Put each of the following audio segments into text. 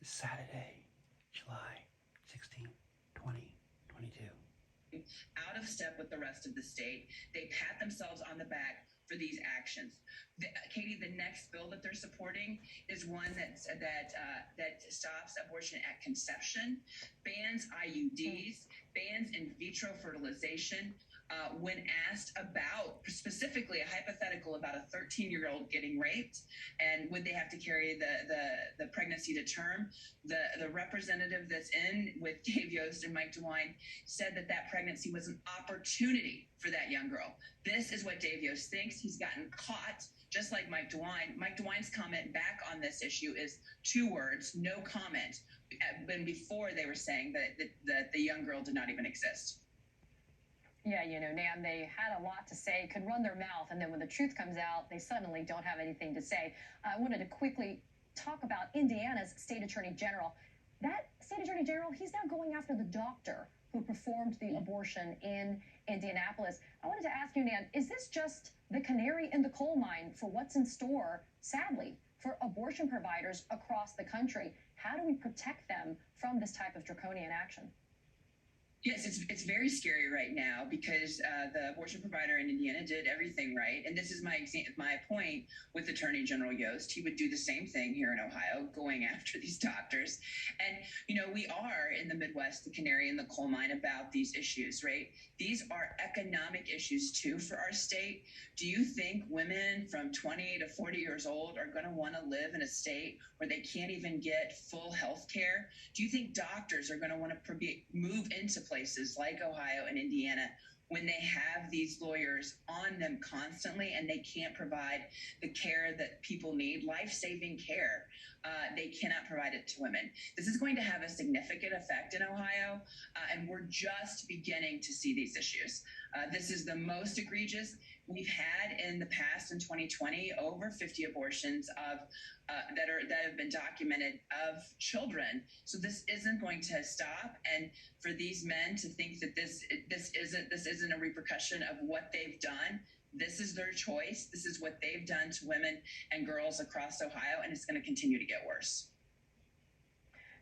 Saturday, July 16, 2022. Out of step with the rest of the state. They pat themselves on the back for these actions. Katie, the next bill that they're supporting is one that stops abortion at conception, bans IUDs, bans in vitro fertilization. When asked about specifically a hypothetical about a 13-year-old getting raped and would they have to carry the pregnancy to term, the representative that's in with Dave Yost and Mike DeWine said that pregnancy was an opportunity for that young girl. This is what Dave Yost thinks. He's gotten caught, just like Mike DeWine. Mike DeWine's comment back on this issue is 2 words, no comment. When before they were saying that the young girl did not even exist. Yeah, Nan, they had a lot to say, could run their mouth, and then when the truth comes out, they suddenly don't have anything to say. I wanted to quickly talk about Indiana's state attorney general. That state attorney general, he's now going after the doctor who performed the abortion in Indianapolis. I wanted to ask you, Nan, is this just the canary in the coal mine for what's in store, sadly, for abortion providers across the country? How do we protect them from this type of draconian action? Yes, it's very scary right now because the abortion provider in Indiana did everything right. And this is my point with Attorney General Yost. He would do the same thing here in Ohio, going after these doctors. And, we are in the Midwest, the canary in the coal mine about these issues, right? These are economic issues, too, for our state. Do you think women from 20 to 40 years old are going to want to live in a state where they can't even get full health care? Do you think doctors are going to want to move into places like Ohio and Indiana when they have these lawyers on them constantly and they can't provide the care that people need, life-saving care? They cannot provide it to women. This is going to have a significant effect in Ohio, and we're just beginning to see these issues. This is the most egregious. We've had in the past, in 2020, over 50 abortions that have been documented of children. So this isn't going to stop. And for these men to think that this isn't a repercussion of what they've done, this is their choice. This is what they've done to women and girls across Ohio, and it's going to continue to get worse.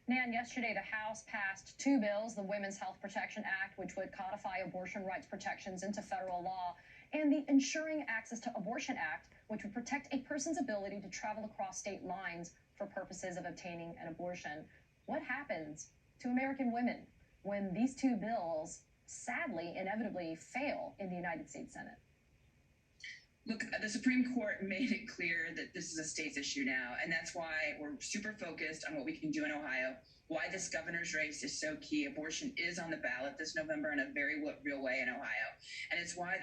Nan, yesterday the House passed 2 bills, the Women's Health Protection Act, which would codify abortion rights protections into federal law, and the Ensuring Access to Abortion Act, which would protect a person's ability to travel across state lines for purposes of obtaining an abortion. What happens to American women when these 2 bills, sadly, inevitably fail in the United States Senate? Look, the Supreme Court made it clear that this is a state's issue now, and that's why we're super focused on what we can do in Ohio, why this governor's race is so key. Abortion is on the ballot this November in a very real way in Ohio. And it's why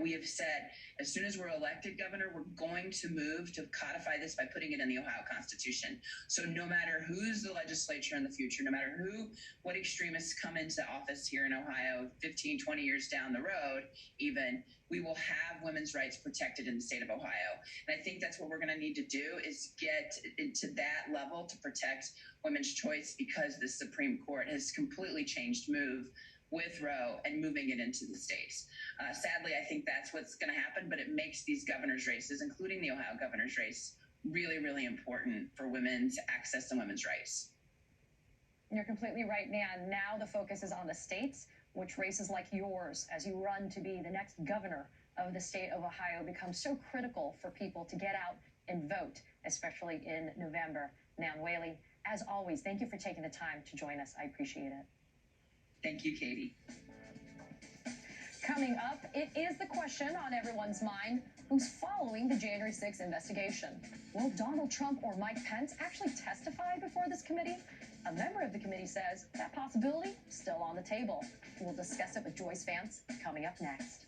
we have said, as soon as we're elected governor, we're going to move to codify this by putting it in the Ohio Constitution. So no matter who's the legislature in the future, no matter what extremists come into office here in Ohio 15, 20 years down the road, even, we will have women's rights protected in the state of Ohio. And I think that's what we're going to need to do is get into that level to protect women's choice, because the Supreme Court has completely changed with Roe and moving it into the states. Sadly, I think that's what's going to happen, but it makes these governor's races, including the Ohio governor's race, really, really important for women's access to women's rights. You're completely right, Nan. Now the focus is on the states, which races like yours, as you run to be the next governor of the state of Ohio, become so critical for people to get out and vote, especially in November. Nan Whaley, as always, thank you for taking the time to join us. I appreciate it. Thank you, Katie. Coming up, it is the question on everyone's mind: who's following the January 6th investigation? Will Donald Trump or Mike Pence actually testify before this committee? A member of the committee says that possibility is still on the table. We'll discuss it with Joyce Vance coming up next.